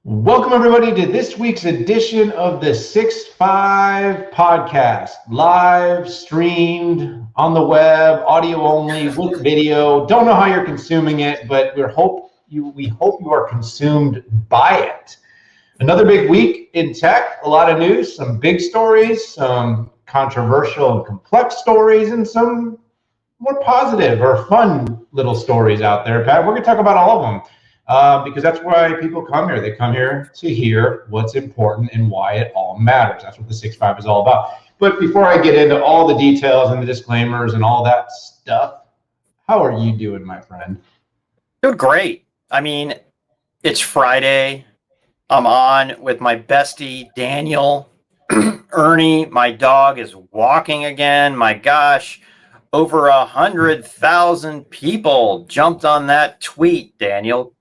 Welcome, everybody, to this week's edition of the 6-5 podcast, live streamed on the web, audio only with video. Don't know how you're consuming it, but we hope you are consumed by it. Another big week in tech, a lot of news, some big stories, some controversial and complex stories, and some more positive or fun little stories out there. Pat, we're going to talk about all of them. Because that's why people come here. They come here to hear what's important and why it all matters. That's what the 6-5 is all about. But before I get into all the details and the disclaimers and all that stuff, how are you doing, my friend? Doing great. I mean, it's Friday. I'm on with my bestie, Daniel. Ernie, my dog, is walking again. My gosh, over 100,000 people jumped on that tweet, Daniel.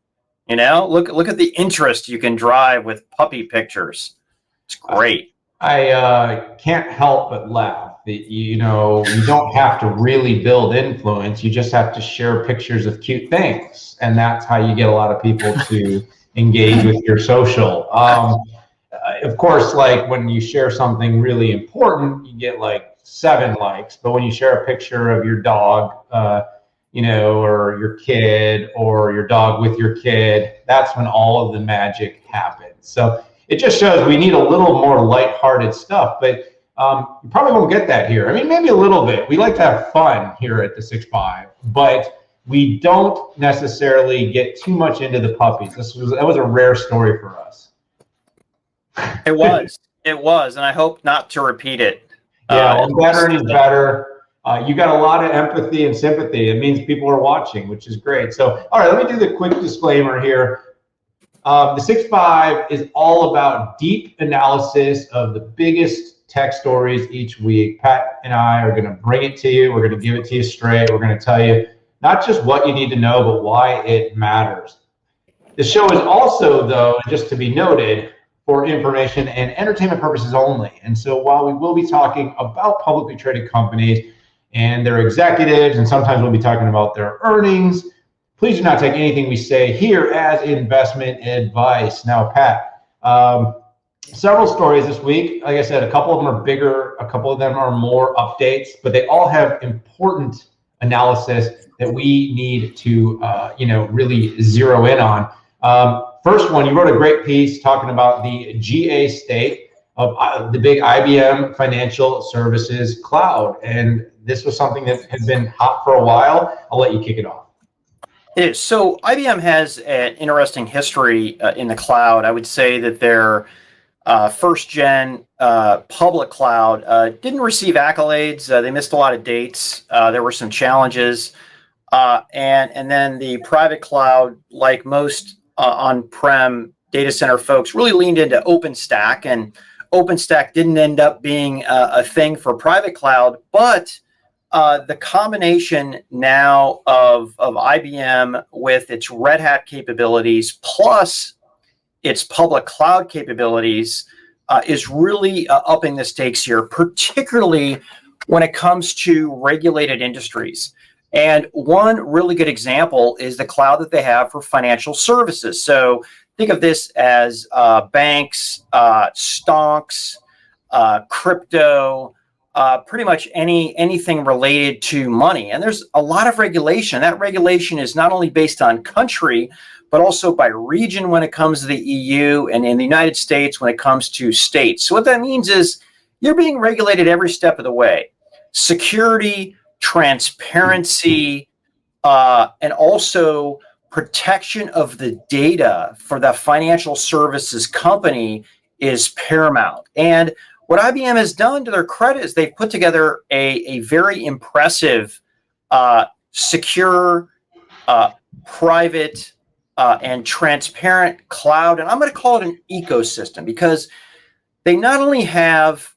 You know, look at the interest you can drive with puppy pictures. It's great. I can't help but laugh. You don't have to really build influence. You just have to share pictures of cute things. And that's how you get a lot of people to engage with your social. Of course, like when you share something really important, you get like 7 likes. But when you share a picture of your dog, or your kid or your dog with your kid, that's when all of the magic happens. So it just shows we need a little more lighthearted stuff, but you probably won't get that here. I mean, maybe a little bit. We like to have fun here at the 6-5, but we don't necessarily get too much into the puppies. That was a rare story for us. It was, and I hope not to repeat it. Yeah, better is better. You got a lot of empathy and sympathy. It means people are watching, which is great. So, all right, let me do the quick disclaimer here. The 6-5 is all about deep analysis of the biggest tech stories each week. Pat and I are going to bring it to you. We're going to give it to you straight. We're going to tell you not just what you need to know, but why it matters. The show is also, though, just to be noted, for information and entertainment purposes only. And so while we will be talking about publicly traded companies and their executives, and sometimes we'll be talking about their earnings, please do not take anything we say here as investment advice. Now, Pat, several stories this week. Like I said, a couple of them are bigger, a couple of them are more updates, but they all have important analysis that we need to, really zero in on. First one, you wrote a great piece talking about the GA state of the big IBM Financial Services Cloud. And this was something that has been hot for a while. I'll let you kick it off. It is. So IBM has an interesting history in the cloud. I would say that their first-gen public cloud didn't receive accolades. They missed a lot of dates. There were some challenges. And then the private cloud, like most on-prem data center folks, really leaned into OpenStack, and OpenStack didn't end up being a thing for private cloud, but the combination now of IBM with its Red Hat capabilities plus its public cloud capabilities is really upping the stakes here, particularly when it comes to regulated industries. And one really good example is the cloud that they have for financial services. So think of this as banks, stonks, crypto, pretty much anything related to money. And there's a lot of regulation. That regulation is not only based on country, but also by region when it comes to the EU, and in the United States when it comes to states. So what that means is you're being regulated every step of the way. Security, transparency, and also protection of the data for the financial services company is paramount. And what IBM has done, to their credit, is they've put together a very impressive, secure, private, and transparent cloud. And I'm going to call it an ecosystem, because they not only have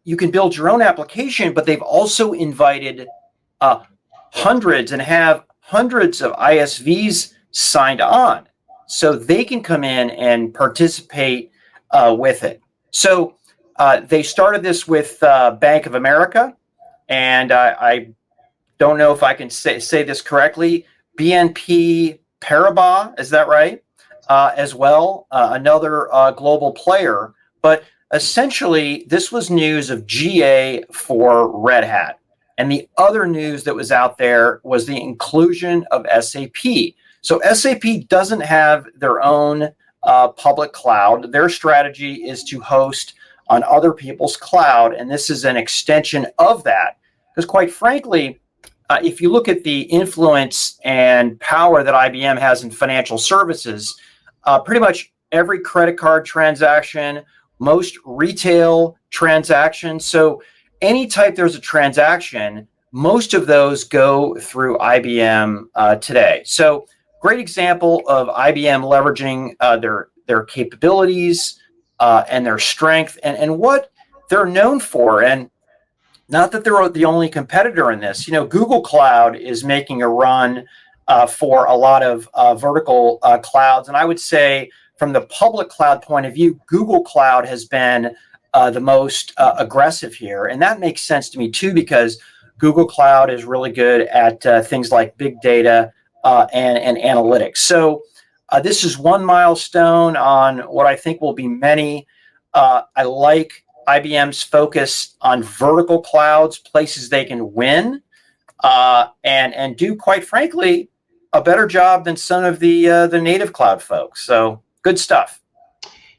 you can build your own application, but they've also invited hundreds and have hundreds of ISVs signed on, so they can come in and participate with it. So they started this with Bank of America, and I don't know if I can say this correctly, BNP Paribas, is that right? as well, another global player. But essentially, this was news of GA for Red Hat. And the other news that was out there was the inclusion of SAP. So SAP doesn't have their own public cloud. Their strategy is to host on other people's cloud, and this is an extension of that. Because quite frankly, if you look at the influence and power that IBM has in financial services, pretty much every credit card transaction, most retail transactions, so any type there's a transaction, most of those go through IBM today. So great example of IBM leveraging their capabilities and their strength and what they're known for. And not that they're the only competitor in this. Google Cloud is making a run for a lot of vertical clouds. And I would say from the public cloud point of view, Google Cloud has been the most aggressive here. And that makes sense to me too, because Google Cloud is really good at things like big data and analytics. So this is one milestone on what I think will be many. I like IBM's focus on vertical clouds, places they can win, and do, quite frankly, a better job than some of the native cloud folks. So good stuff.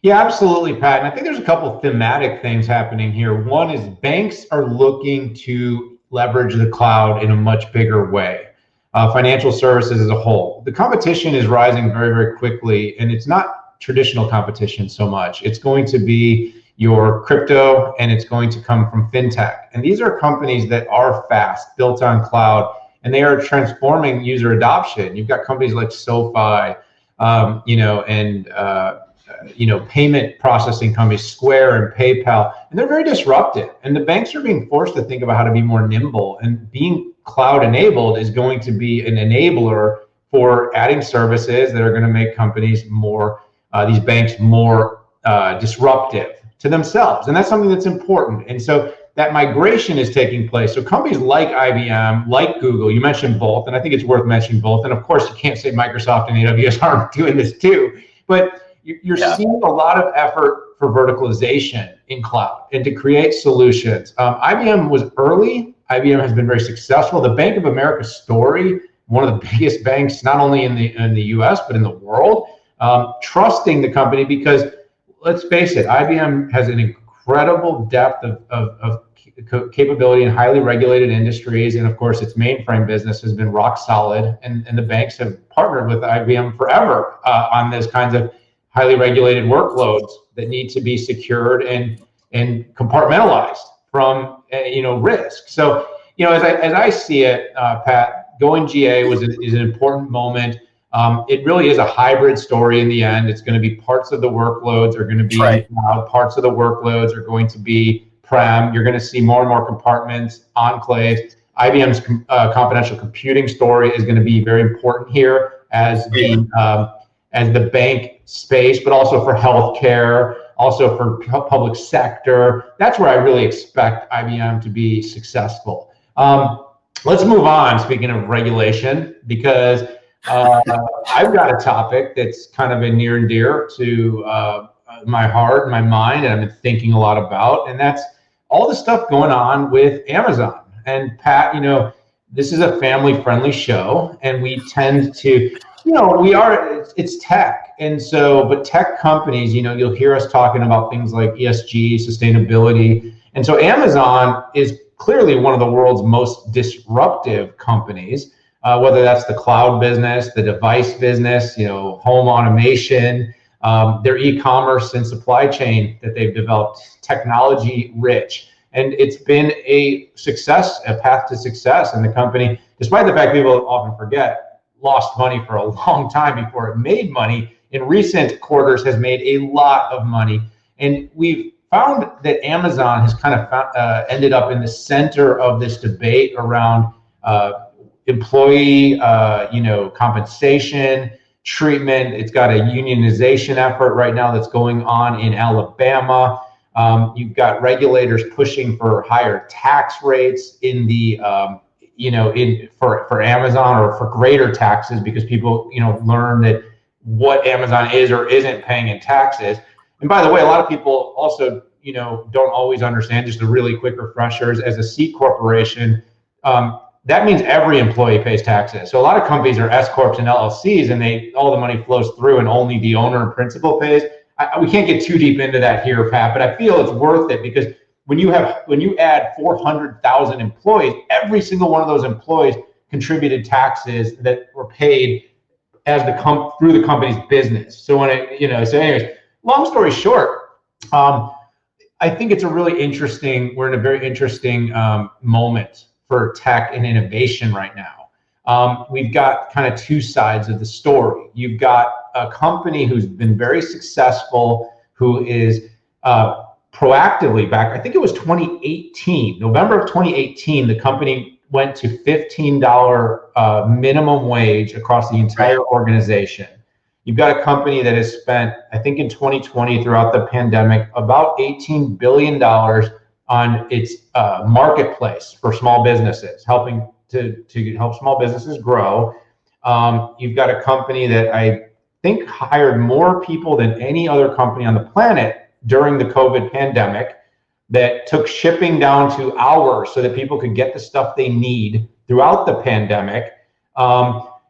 Yeah, absolutely, Pat. And I think there's a couple thematic things happening here. One is banks are looking to leverage the cloud in a much bigger way. Financial services as a whole. The competition is rising very, very quickly, and it's not traditional competition so much. It's going to be your crypto, and it's going to come from fintech. And these are companies that are fast, built on cloud, and they are transforming user adoption. You've got companies like SoFi, payment processing companies, Square and PayPal, and they're very disruptive. And the banks are being forced to think about how to be more nimble, and being cloud enabled is going to be an enabler for adding services that are going to make companies more, these banks more disruptive to themselves. And that's something that's important. And so that migration is taking place. So companies like IBM, like Google, you mentioned both, and I think it's worth mentioning both. And of course, you can't say Microsoft and AWS aren't doing this too, but you're seeing a lot of effort for verticalization in cloud and to create solutions. IBM was early. IBM has been very successful. The Bank of America story, one of the biggest banks, not only in the US, but in the world, trusting the company because, let's face it, IBM has an incredible depth of capability in highly regulated industries. And of course, its mainframe business has been rock solid. And the banks have partnered with IBM forever on those kinds of highly regulated workloads that need to be secured and compartmentalized from risk. So as I see it, Pat, going GA is an important moment. It really is a hybrid story in the end. It's going to be parts of the workloads are going to be cloud, parts of the workloads are going to be prem. You're going to see more and more compartments, enclaves. IBM's confidential computing story is going to be very important here as the bank space, but also for healthcare, also for public sector. That's where I really expect IBM to be successful. Let's move on, speaking of regulation, because I've got a topic that's kind of near and dear to my heart and my mind, and I've been thinking a lot about, and that's all the stuff going on with Amazon. And Pat, this is a family-friendly show, and we tend to, it's tech. And so, but tech companies, you'll hear us talking about things like ESG, sustainability. And so Amazon is clearly one of the world's most disruptive companies, whether that's the cloud business, the device business, home automation, their e-commerce and supply chain that they've developed, technology rich. And it's been a success, a path to success in the company, despite the fact people often forget, lost money for a long time before it made money. In recent quarters has made a lot of money. And we've found that Amazon has kind of ended up in the center of this debate around employee, compensation, treatment. It's got a unionization effort right now that's going on in Alabama. You've got regulators pushing for higher tax rates in the, for Amazon, or for greater taxes, because people, learn that what Amazon is or isn't paying in taxes. And by the way, a lot of people also, don't always understand. Just a really quick refreshers, as a C corporation, that means every employee pays taxes. So a lot of companies are S corps and LLCs, and all the money flows through, and only the owner and principal pays. We can't get too deep into that here, Pat, but I feel it's worth it, because when you add 400,000 employees, every single one of those employees contributed taxes that were paid as through the company's business. So so anyways, long story short, I think it's we're in a very interesting moment for tech and innovation right now. We've got kind of two sides of the story. You've got a company who's been very successful, who is proactively back, I think it was 2018, November of 2018, the company went to $15 minimum wage across the entire organization. You've got a company that has spent, I think in 2020, throughout the pandemic, about $18 billion on its marketplace for small businesses, helping to help small businesses grow. You've got a company that I think hired more people than any other company on the planet during the COVID pandemic, that took shipping down to hours so that people could get the stuff they need throughout the pandemic.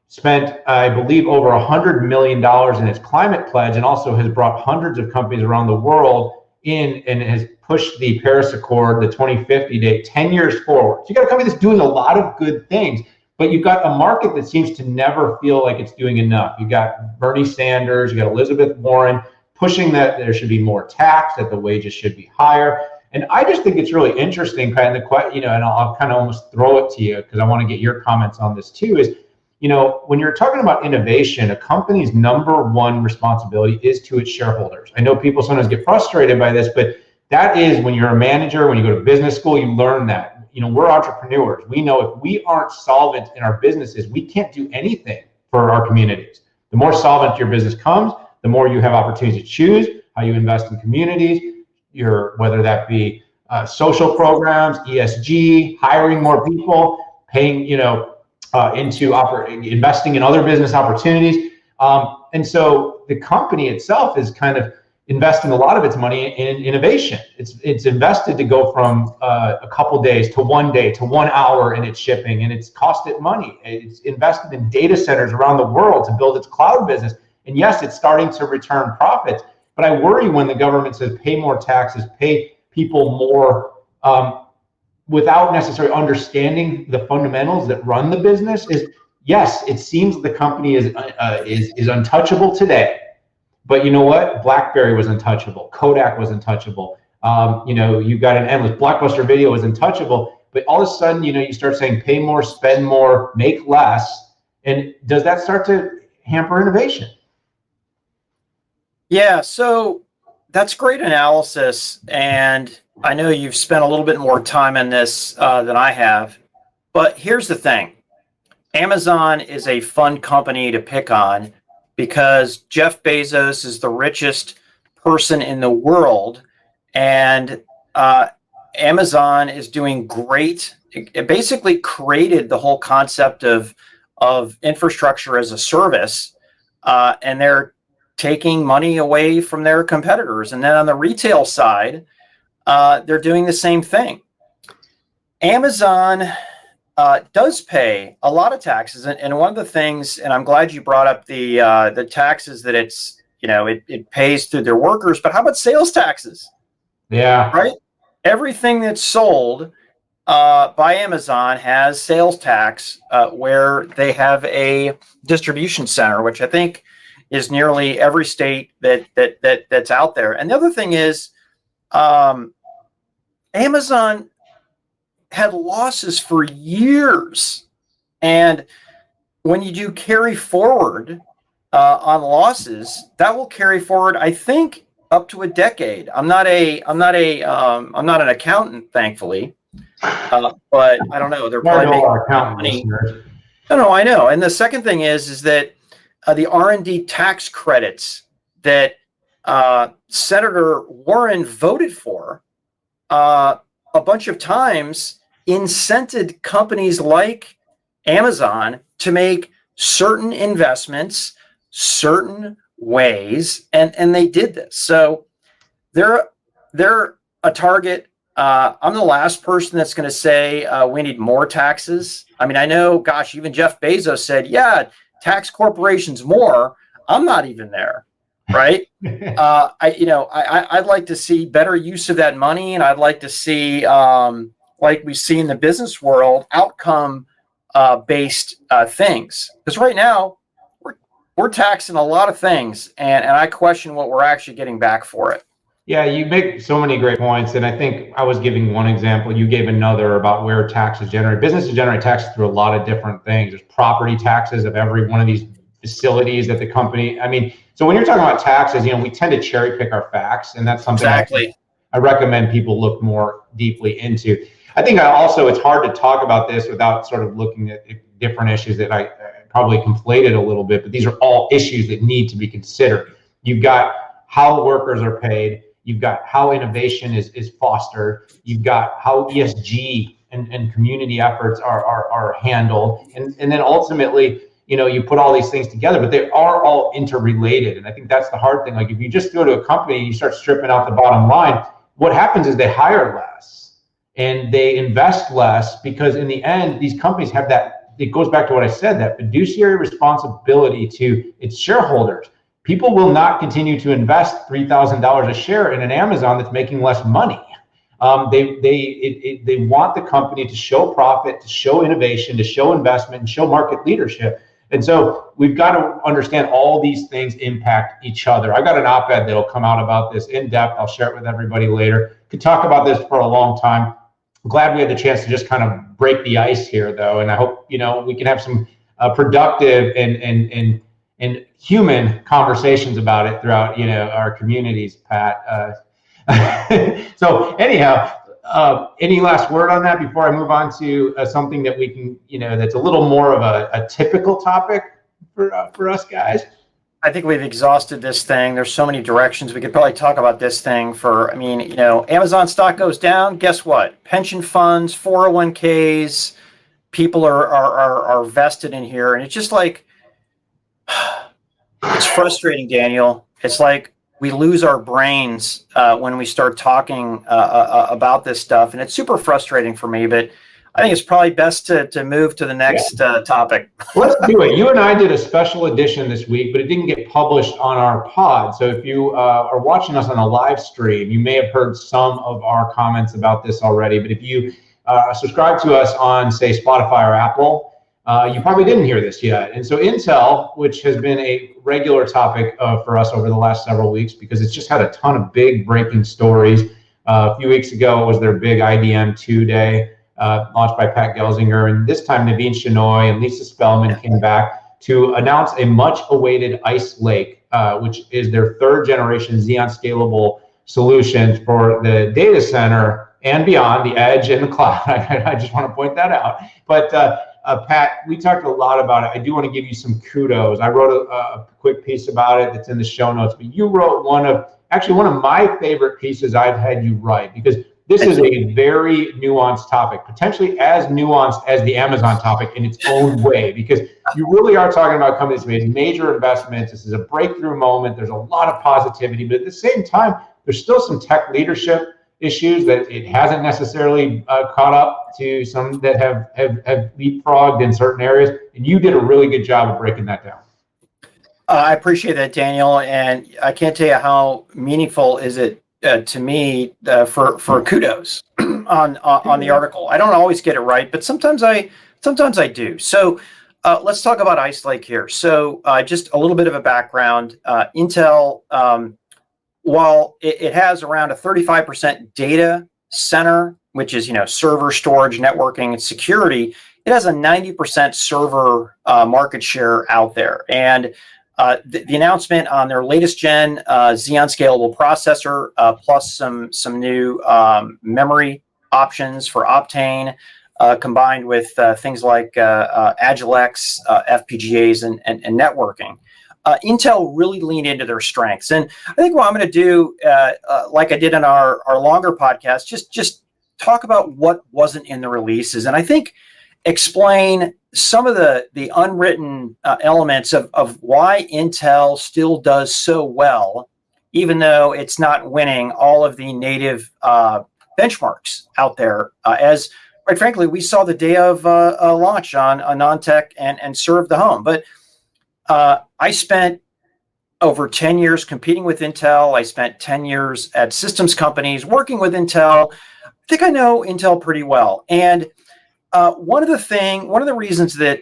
Spent, I believe, over $100 million in its climate pledge, and also has brought hundreds of companies around the world in, and has pushed the Paris Accord, the 2050 date, 10 years forward. So you got a company that's doing a lot of good things, but you've got a market that seems to never feel like it's doing enough. You've got Bernie Sanders, you've got Elizabeth Warren pushing that there should be more tax, that the wages should be higher. And I just think it's really interesting, Pat, and I'll kind of almost throw it to you, because I want to get your comments on this too, is, when you're talking about innovation, a company's number one responsibility is to its shareholders. I know people sometimes get frustrated by this, but that is, when you're a manager, when you go to business school, you learn that. We're entrepreneurs. We know if we aren't solvent in our businesses, we can't do anything for our communities. The more solvent your business comes, the more you have opportunities to choose how you invest in communities, whether that be social programs, ESG, hiring more people, paying, investing in other business opportunities. And so the company itself is kind of investing a lot of its money in innovation. It's invested to go from a couple days to 1 day to 1 hour in its shipping, and it's cost it money. It's invested in data centers around the world to build its cloud business. And yes, it's starting to return profits, but I worry when the government says pay more taxes, pay people more, without necessarily understanding the fundamentals that run the business. Yes, it seems the company is untouchable today, but you know what? BlackBerry was untouchable. Kodak was untouchable. You've got an endless Blockbuster Video was untouchable, but all of a sudden, you start saying pay more, spend more, make less, and does that start to hamper innovation? Yeah, so that's great analysis, and I know you've spent a little bit more time in this than I have, but here's the thing. Amazon is a fun company to pick on because Jeff Bezos is the richest person in the world, and Amazon is doing great. It basically created the whole concept of infrastructure as a service, and they're taking money away from their competitors. And then on the retail side, they're doing the same thing. Amazon does pay a lot of taxes, and one of the things, and I'm glad you brought up the taxes that it pays through their workers. But how about sales taxes? Yeah, right. Everything that's sold by Amazon has sales tax where they have a distribution center, which I think is nearly every state that's out there. And the other thing is, Amazon had losses for years, and when you do carry forward on losses, that will carry forward, I think, up to a decade. I'm not an accountant, thankfully, but I don't know. They're probably making money. No, I know. And the second thing is that the R&D tax credits that Senator Warren voted for a bunch of times incented companies like Amazon to make certain investments certain ways, and they did this. So they're a target. I'm the last person that's going to say we need more taxes. I mean, I know, gosh, even Jeff Bezos said, yeah, tax corporations more. I'm not even there, right? I'd like to see better use of that money, and I'd like to see, like we see in the business world, outcome based things. Because right now we're taxing a lot of things, and I question what we're actually getting back for it. Yeah, you make so many great points, and I think I was giving one example. You gave another about where taxes generate. Businesses generate taxes through a lot of different things. There's property taxes of every one of these facilities that the company. I mean, so when you're talking about taxes, we tend to cherry pick our facts, and that's something exactly I recommend people look more deeply into. I think it's hard to talk about this without sort of looking at different issues that I probably conflated a little bit, but these are all issues that need to be considered. You've got how workers are paid. You've got how innovation is fostered. You've got how ESG and community efforts are handled. And then ultimately, you put all these things together, but they are all interrelated. And I think that's the hard thing. Like if you just go to a company and you start stripping out the bottom line, what happens is they hire less and they invest less, because in the end, these companies have that, it goes back to what I said, that fiduciary responsibility to its shareholders. People will not continue to invest $3,000 a share in an Amazon that's making less money. They want the company to show profit, to show innovation, to show investment, and show market leadership. And so we've got to understand all these things impact each other. I've got an op-ed that'll come out about this in depth. I'll share it with everybody later. Could talk about this for a long time. I'm glad we had the chance to just kind of break the ice here, though, and I hope we can have some productive and human conversations about it throughout our communities, Pat. So anyhow, any last word on that before I move on to something that we can that's a little more of a typical topic for us guys? I think we've exhausted this thing. There's so many directions we could probably talk about this thing for. Amazon stock goes down. Guess what? Pension funds, 401ks, people are vested in here, and it's just like. It's frustrating, Daniel. It's like we lose our brains when we start talking about this stuff, and it's super frustrating for me. But I think it's probably best to move to the next topic. Let's do it. You and I did a special edition this week, but it didn't get published on our pod. So if you are watching us on a live stream, you may have heard some of our comments about this already. But if you subscribe to us on, say, Spotify or Apple, you probably didn't hear this yet. And so Intel, which has been a regular topic for us over the last several weeks, because it's just had a ton of big breaking stories. A few weeks ago, it was their big IBM 2 day, launched by Pat Gelsinger. And this time, Navin Shenoy and Lisa Spellman came back to announce a much awaited Ice Lake, which is their third generation Xeon scalable solution for the data center and beyond, the edge and the cloud. I just want to point that out. But Pat, we talked a lot about it. I do want to give you some kudos. I wrote a quick piece about it that's in the show notes, but you wrote one of my favorite pieces I've had you write, because this is a very nuanced topic, potentially as nuanced as the Amazon topic in its own way, because you really are talking about companies that made major investments. This is a breakthrough moment. There's a lot of positivity, but at the same time, there's still some tech leadership issues that it hasn't necessarily caught up to, some that have leapfrogged in certain areas. And you did a really good job of breaking that down. I appreciate that, Daniel. And I can't tell you how meaningful is it to me for kudos on the article. I don't always get it right, but sometimes I do. So let's talk about Ice Lake here. So just a little bit of a background. Intel, while it has around a 35% data center, which is server storage, networking, and security, it has a 90% server market share out there. And the announcement on their latest gen Xeon scalable processor, plus some new memory options for Optane, combined with things like Agilex, FPGAs, and networking. Intel really leaned into their strengths. And I think what I'm going to do, like I did in our longer podcast, just talk about what wasn't in the releases. And I think explain some of the unwritten elements of why Intel still does so well, even though it's not winning all of the native benchmarks out there. As quite frankly, we saw the day of launch on non-tech and serve the home. But I spent over 10 years competing with Intel. I spent 10 years at systems companies working with Intel. I think I know Intel pretty well. And one of the reasons that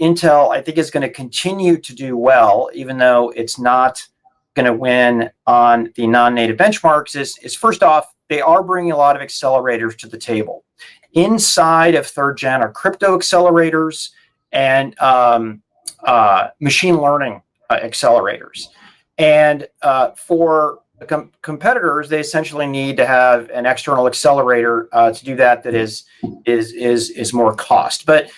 Intel, I think, is going to continue to do well, even though it's not going to win on the non-native benchmarks, is first off, they are bringing a lot of accelerators to the table. Inside of third gen are crypto accelerators and machine learning accelerators. And for competitors, they essentially need to have an external accelerator to do that is more cost. But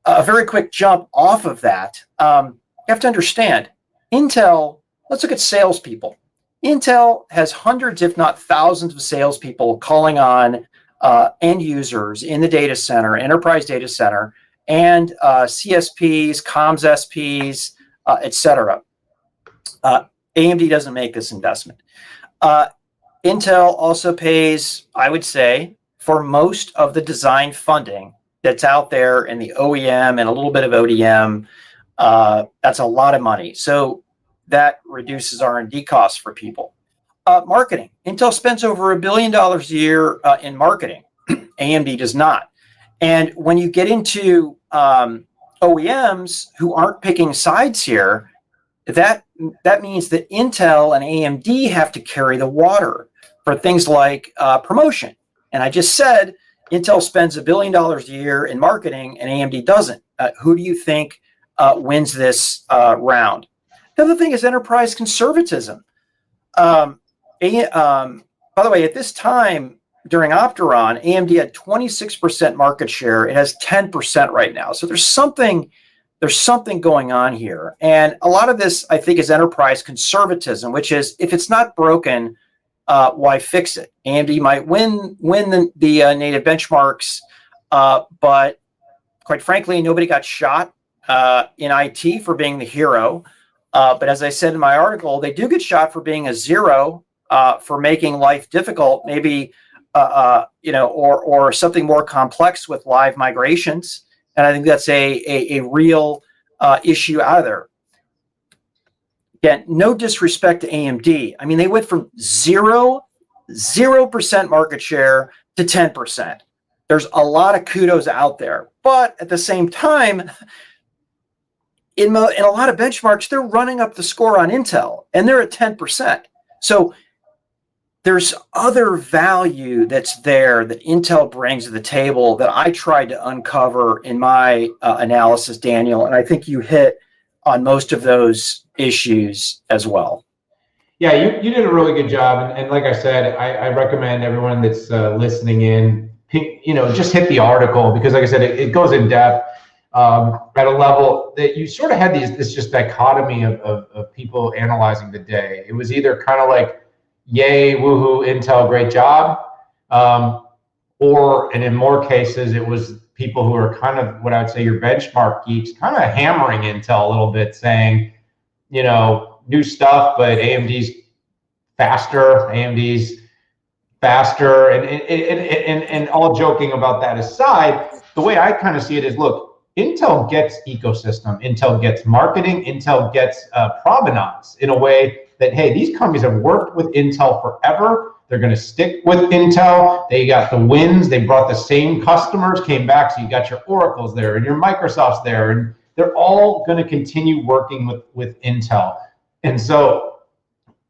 a very quick jump off of that, you have to understand, Intel, let's look at salespeople. Intel has hundreds, if not thousands, of salespeople calling on end users in the data center, enterprise data center, and CSPs, comms SPs, etc. AMD doesn't make this investment. Intel also pays, I would say, for most of the design funding that's out there in the OEM and a little bit of ODM. That's a lot of money. So that reduces R&D costs for people. Marketing. Intel spends over $1 billion a year in marketing. AMD does not. And when you get into OEMs who aren't picking sides here, that means that Intel and AMD have to carry the water for things like promotion. And I just said Intel spends $1 billion a year in marketing and AMD doesn't. Who do you think wins this round? The other thing is enterprise conservatism. By the way, at this time during Opteron, AMD had 26% market share. It has 10% right now. So there's something going on here. And a lot of this, I think, is enterprise conservatism, which is if it's not broken, why fix it? AMD might win the native benchmarks, but quite frankly, nobody got shot in IT for being the hero. But as I said in my article, they do get shot for being a zero, for making life difficult, maybe, or something more complex with live migrations. And I think that's a real issue out of there. Again, no disrespect to AMD. I mean, they went from 0% market share to 10%. There's a lot of kudos out there. But at the same time, in a lot of benchmarks, they're running up the score on Intel, and they're at 10%. So there's other value that's there that Intel brings to the table that I tried to uncover in my analysis, Daniel, and I think you hit on most of those issues as well. Yeah, you did a really good job, and like I said, I recommend everyone that's listening in, just hit the article because, like I said, it goes in depth at a level that you sort of had this just dichotomy of people analyzing the day. It was either kind of like, yay, woohoo, Intel, great job. And in more cases, it was people who are kind of what I would say your benchmark geeks, kind of hammering Intel a little bit, saying, new stuff, but AMD's faster, and all joking about that aside, the way I kind of see it is, look, Intel gets ecosystem, Intel gets marketing, Intel gets provenance in a way that, hey, these companies have worked with Intel forever. They're going to stick with Intel. They got the wins. They brought the same customers, came back. So you got your Oracles there and your Microsofts there, and they're all going to continue working with Intel. And so,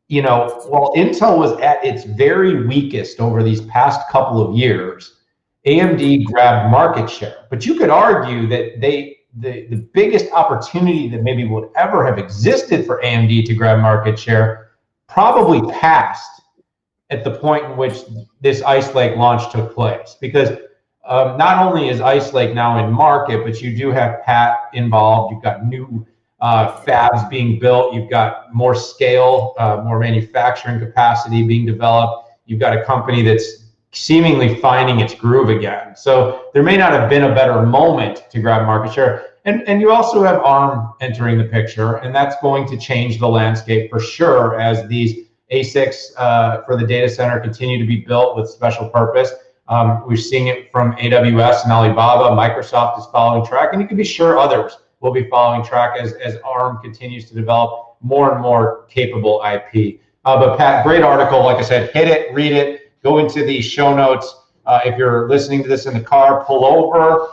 while Intel was at its very weakest over these past couple of years, AMD grabbed market share. But you could argue that the biggest opportunity that maybe would ever have existed for AMD to grab market share probably passed at the point in which this Ice Lake launch took place. Because not only is Ice Lake now in market, but you do have Pat involved. You've got new fabs being built. You've got more scale, more manufacturing capacity being developed. You've got a company that's seemingly finding its groove again. So there may not have been a better moment to grab market share. And you also have ARM entering the picture, and that's going to change the landscape for sure as these ASICs for the data center continue to be built with special purpose. We're seeing it from AWS and Alibaba. Microsoft is following track, and you can be sure others will be following track as ARM continues to develop more and more capable IP. But Pat, great article. Like I said, hit it, read it, go into the show notes. If you're listening to this in the car, pull over,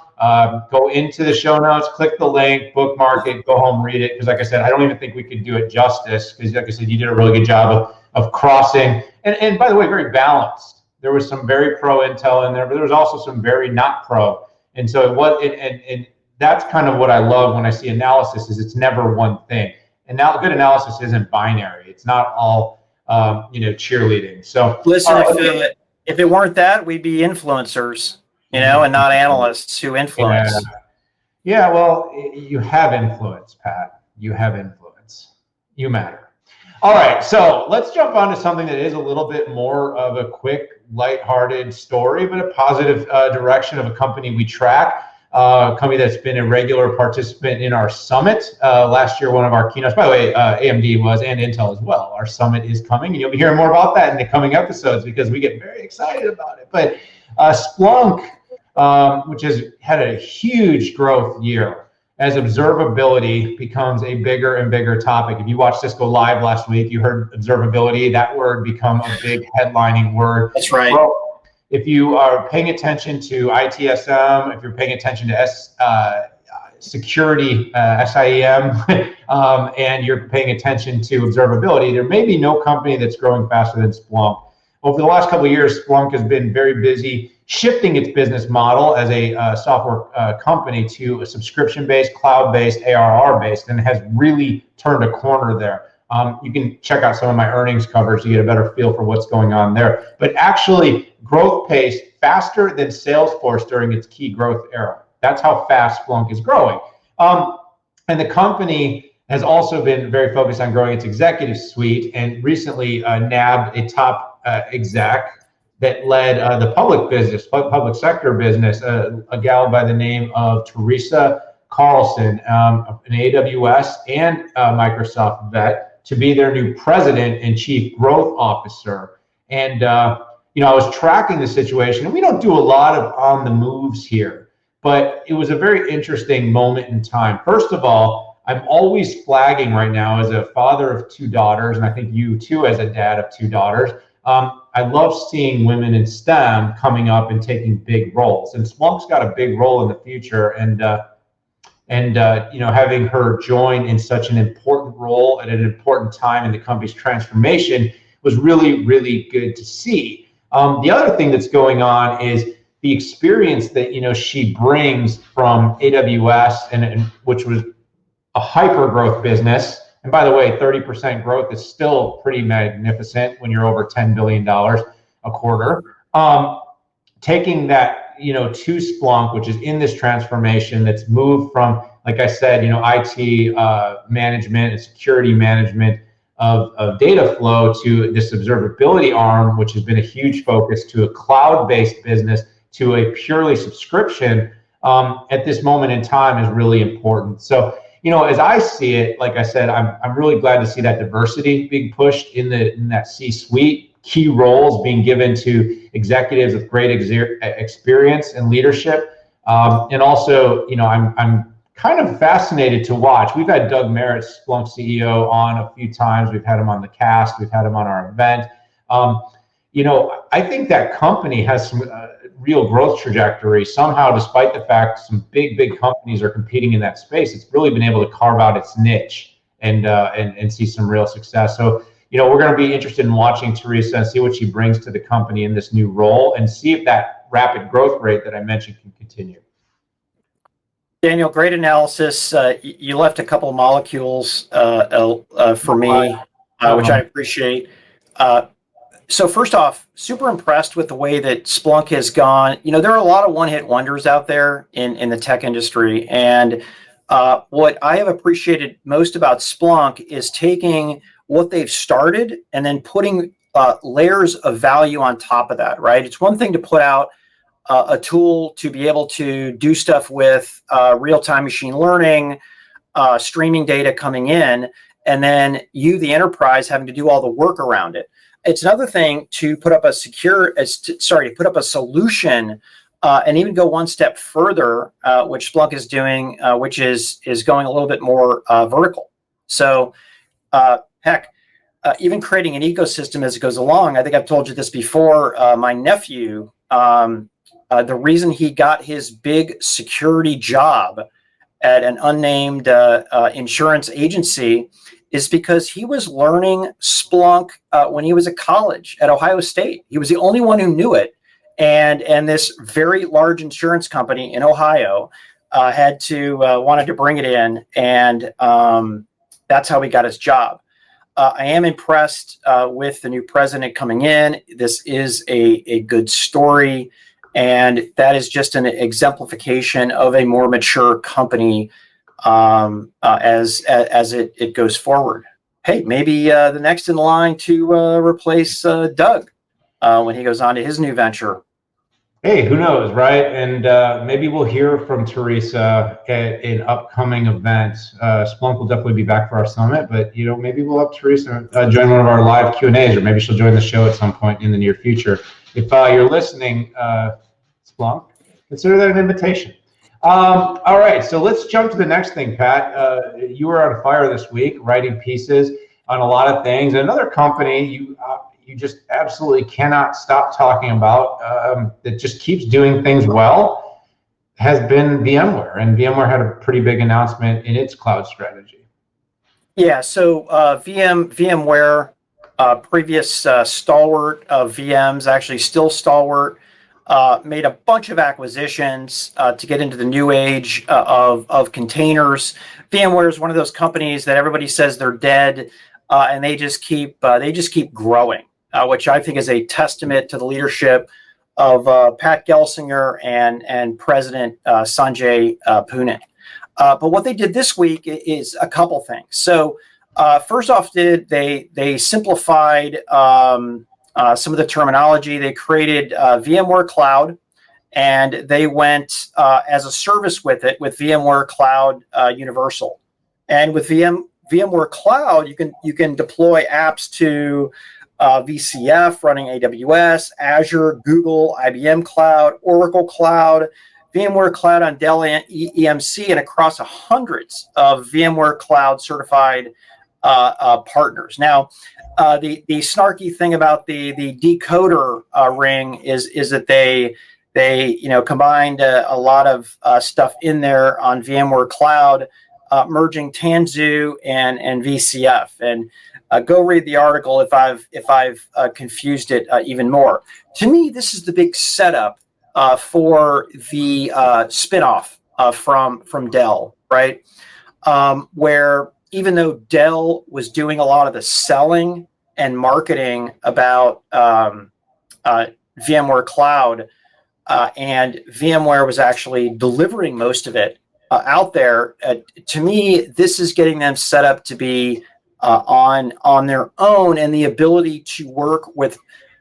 go into the show notes, click the link, bookmark it, go home, read it. Because like I said, I don't even think we could do it justice. Because like I said, you did a really good job of crossing. And by the way, very balanced. There was some very pro Intel in there, but there was also some very not pro. And so and that's kind of what I love when I see analysis is it's never one thing. And now good analysis isn't binary. It's not all cheerleading. So listen, if it weren't that, we'd be influencers, and not analysts who influence. Yeah, well, you have influence, Pat. You have influence. You matter. All right, so let's jump on to something that is a little bit more of a quick, lighthearted story, but a positive direction of a company we track. A company that's been a regular participant in our summit. Last year, one of our keynotes, by the way, AMD was, and Intel as well. Our summit is coming, and you'll be hearing more about that in the coming episodes because we get very excited about it. But Splunk, which has had a huge growth year, as observability becomes a bigger and bigger topic. If you watched Cisco Live last week, you heard observability, that word become a big headlining word. That's right. Well, if you are paying attention to ITSM, if you're paying attention to security, SIEM, and you're paying attention to observability, there may be no company that's growing faster than Splunk. Over the last couple of years, Splunk has been very busy shifting its business model as a software company to a subscription-based, cloud-based, ARR-based, and has really turned a corner there. You can check out some of my earnings covers to get a better feel for what's going on there. But actually, growth pace faster than Salesforce during its key growth era. That's how fast Splunk is growing. And the company has also been very focused on growing its executive suite and recently nabbed a top exec that led the public sector business, a gal by the name of Teresa Carlson, an AWS and Microsoft vet, to be their new president and chief growth officer. And I was tracking the situation, and we don't do a lot of on the moves here, but it was a very interesting moment in time. First of all, I'm always flagging right now as a father of two daughters, and I think you too as a dad of two daughters. I love seeing women in STEM coming up and taking big roles, and Splunk's got a big role in the future. And having her join in such an important role at an important time in the company's transformation was really, really good to see. The other thing that's going on is the experience that she brings from AWS, and which was a hyper growth business. And by the way, 30% growth is still pretty magnificent when you're over $10 billion a quarter. Taking that to Splunk, which is in this transformation that's moved from, like I said, IT management and security management of data flow to this observability arm, which has been a huge focus, to a cloud-based business, to a purely subscription at this moment in time is really important. So, as I see it, like I said, I'm really glad to see that diversity being pushed in that C-suite, key roles being given to executives with great experience and leadership. And also, I'm kind of fascinated to watch. We've had Doug Merritt, Splunk CEO, on a few times. We've had him on the cast. We've had him on our event. I think that company has some real growth trajectory somehow, despite the fact some big companies are competing in that space. It's really been able to carve out its niche and see some real success. So, we're going to be interested in watching Teresa and see what she brings to the company in this new role and see if that rapid growth rate that I mentioned can continue. Daniel, great analysis. You left a couple of molecules for me, which I appreciate. So first off, super impressed with the way that Splunk has gone. There are a lot of one-hit wonders out there in the tech industry. And what I have appreciated most about Splunk is taking what they've started and then putting layers of value on top of that, right? It's one thing to put out a tool to be able to do stuff with real-time machine learning, streaming data coming in, and then you, the enterprise, having to do all the work around it. It's another thing to put up a put up a solution and even go one step further, which Splunk is doing, which is going a little bit more vertical. So, even creating an ecosystem as it goes along. I think I've told you this before. My nephew, the reason he got his big security job at an unnamed insurance agency is because he was learning Splunk when he was at college at Ohio State. He was the only one who knew it. And this very large insurance company in Ohio wanted to bring it in. And that's how he got his job. I am impressed with the new president coming in. This is a good story. And that is just an exemplification of a more mature company as it goes forward. Hey, maybe the next in line to replace Doug when he goes on to his new venture. Hey, who knows, right? And maybe we'll hear from Teresa at an upcoming event. Splunk will definitely be back for our summit, but maybe we'll have Teresa join one of our live Q&As, or maybe she'll join the show at some point in the near future. If you're listening, Splunk, consider that an invitation. All right, so let's jump to the next thing, Pat. You were on fire this week, writing pieces on a lot of things. Another company you just absolutely cannot stop talking about that just keeps doing things well has been VMware. And VMware had a pretty big announcement in its cloud strategy. Yeah, so VMware, previous stalwart of VMs, actually still stalwart, made a bunch of acquisitions to get into the new age of containers. VMware is one of those companies that everybody says they're dead, and they just keep growing, which I think is a testament to the leadership of Pat Gelsinger and President Sanjay Punin. But what they did this week is a couple things. So first off, they simplified some of the terminology. They created VMware Cloud, and they went as a service with it with VMware Cloud Universal. And with VMware Cloud, you can deploy apps to VCF running AWS, Azure, Google, IBM Cloud, Oracle Cloud, VMware Cloud on Dell EMC, and across hundreds of VMware Cloud certified partners. Now, the snarky thing about the Decoder ring is that they combined a lot of stuff in there on VMware Cloud, merging Tanzu and VCF. And go read the article if I've confused it even more. To me, this is the big setup for the spinoff from Dell, right? Where even though Dell was doing a lot of the selling and marketing about VMware Cloud, and VMware was actually delivering most of it out there, to me, this is getting them set up to be on their own, and the ability to work with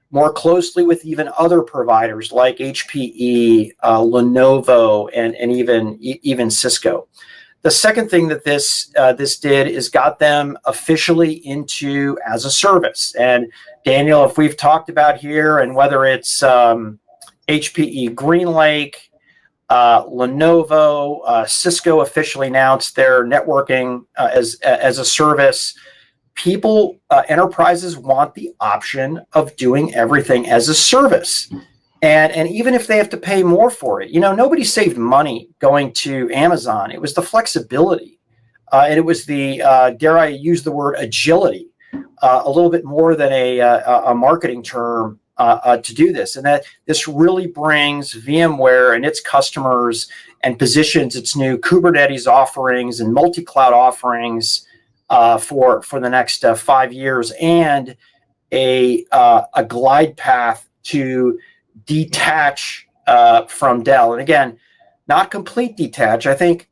more closely with even other providers like HPE, Lenovo, and even Cisco. The second thing that this did is got them officially into as a service. And Daniel, if we've talked about here, and whether it's HPE GreenLake, Lenovo, Cisco officially announced their networking as a service. Enterprises want the option of doing everything as a service. And even if they have to pay more for it, nobody saved money going to Amazon. It was the flexibility. And it was the, dare I use the word, agility, a little bit more than a marketing term to do this. And that this really brings VMware and its customers and positions its new Kubernetes offerings and multi-cloud offerings for the next 5 years, and a glide path to detach from Dell. And again, not complete detach. I think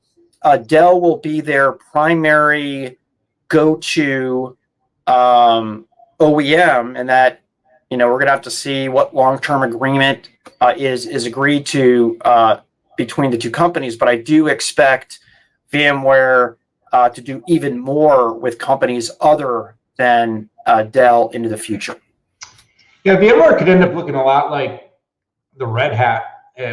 Dell will be their primary go-to OEM, and that we're going to have to see what long-term agreement is agreed to between the two companies. But I do expect VMware to do even more with companies other than Dell into the future. Yeah, VMware could end up looking a lot like the Red Hat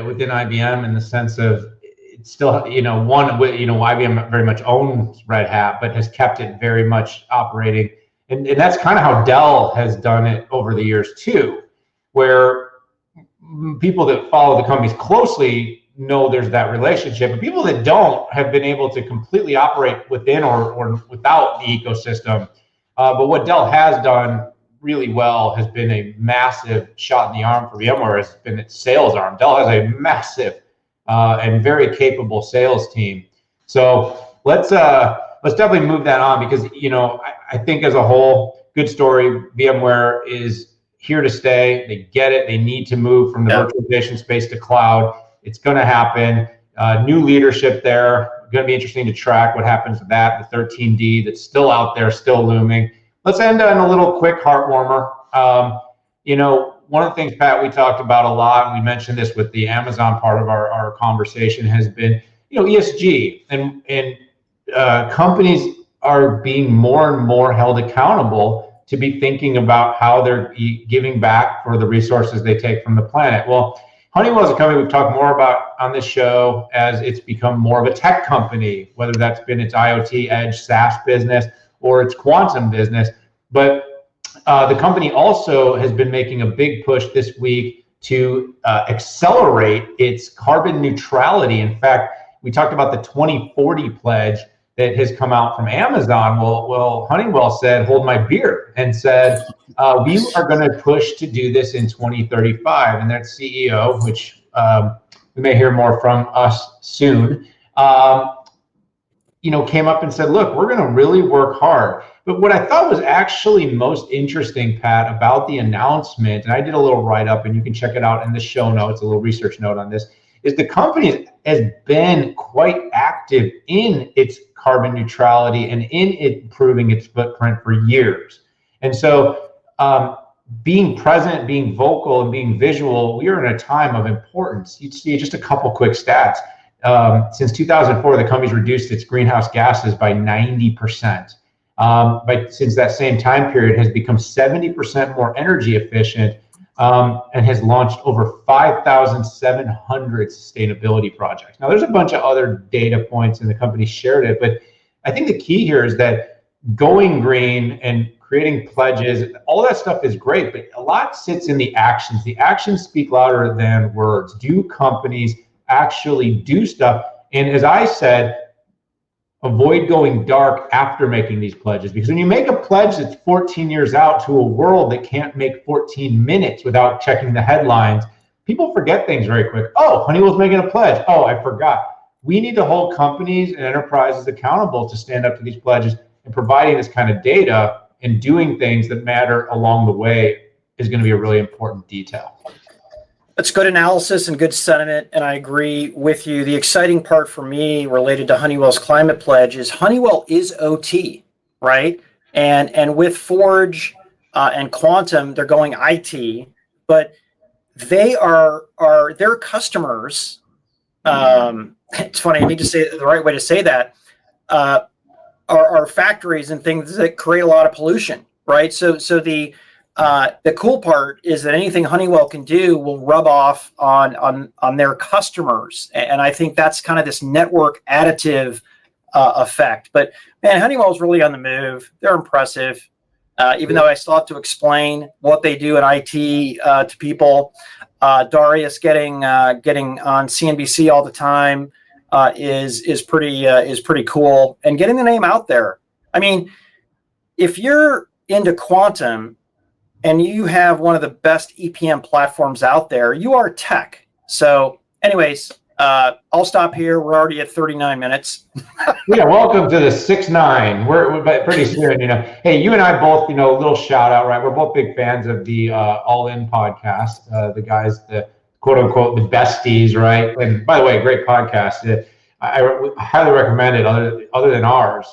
within IBM in the sense of it's still, IBM very much owns Red Hat, but has kept it very much operating. And that's kind of how Dell has done it over the years too, where people that follow the companies closely know there's that relationship, but people that don't have been able to completely operate within or without the ecosystem. But what Dell has done really well has been a massive shot in the arm for VMware, has been its sales arm. Dell has a massive and very capable sales team. So let's definitely move that on, because I think as a whole, good story. VMware is here to stay. They get it. They need to move from the virtualization space to cloud. It's going to happen. New leadership there. Going to be interesting to track what happens with that. The 13D that's still out there, still looming. Let's end on a little quick heart warmer. One of the things, Pat, we talked about a lot, and we mentioned this with the Amazon part of our conversation, has been ESG, and companies are being more and more held accountable to be thinking about how they're giving back for the resources they take from the planet. Well, Honeywell is a company we've talked more about on this show as it's become more of a tech company, whether that's been its IoT edge SaaS business or its quantum business. But the company also has been making a big push this week to accelerate its carbon neutrality. In fact, we talked about the 2040 pledge that has come out from Amazon. Well, Honeywell said, hold my beer, and said, we are going to push to do this in 2035. And their CEO, which we may hear more from us soon, came up and said, look, we're going to really work hard. But what I thought was actually most interesting, Pat, about the announcement, and I did a little write-up, and you can check it out in the show notes, a little research note on this, is the company has been quite active in its carbon neutrality and in improving its footprint for years. And so being present, being vocal, and being visual, we are in a time of importance. You'd see just a couple quick stats. Since 2004, the company's reduced its greenhouse gases by 90%. But since that same time period, has become 70% more energy efficient, and has launched over 5,700 sustainability projects. Now, there's a bunch of other data points, and the company shared it, but I think the key here is that going green and creating pledges, all that stuff is great, but a lot sits in the actions. The actions speak louder than words. Do companies actually do stuff? And as I said, avoid going dark after making these pledges, because when you make a pledge that's 14 years out to a world that can't make 14 minutes without checking the headlines, people forget things very quick. Oh, Honeywell's making a pledge. Oh, I forgot. We need to hold companies and enterprises accountable to stand up to these pledges, and providing this kind of data and doing things that matter along the way is going to be a really important detail. That's good analysis and good sentiment, and I agree with you. The exciting part for me related to Honeywell's climate pledge is Honeywell is OT, right? And with Forge and Quantum, they're going IT, but they are their customers. It's funny, I need to say the right way to say that. Are factories and things that create a lot of pollution, right? So the cool part is that anything Honeywell can do will rub off on their customers, and I think that's kind of this network additive effect. But man, Honeywell's really on the move. They're impressive, even though I still have to explain what they do in IT to people. Darius getting on CNBC all the time is pretty cool, and getting the name out there. I mean, if you're into quantum and you have one of the best EPM platforms out there, you are tech. So anyways, I'll stop here. We're already at 39 minutes. Yeah, welcome to the 6-9. We're pretty soon, Hey, you and I both, a little shout out, right? We're both big fans of the All In podcast. The guys, the quote unquote, the besties, right? And by the way, great podcast. I highly recommend it other than ours.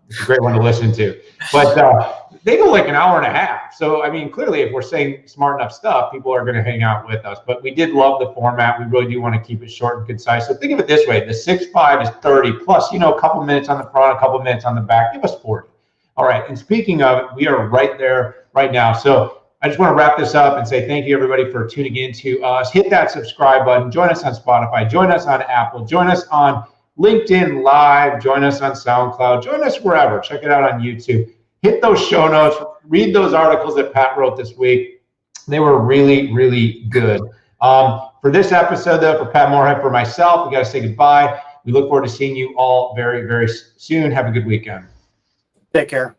It's a great one to listen to. But they go like an hour and a half. So, I mean, clearly if we're saying smart enough stuff, people are going to hang out with us. But we did love the format. We really do want to keep it short and concise. So think of it this way. The 6.5 is 30 plus, you know, a couple minutes on the front, a couple minutes on the back. Give us 40. All right. And speaking of it, we are right there right now. So I just want to wrap this up and say thank you, everybody, for tuning in to us. Hit that subscribe button. Join us on Spotify. Join us on Apple. Join us on LinkedIn Live. Join us on SoundCloud. Join us wherever. Check it out on YouTube. Hit those show notes. Read those articles that Pat wrote this week. They were really, really good. For this episode, though, for Pat Moorhead, for myself, we got to say goodbye. We look forward to seeing you all very, very soon. Have a good weekend. Take care.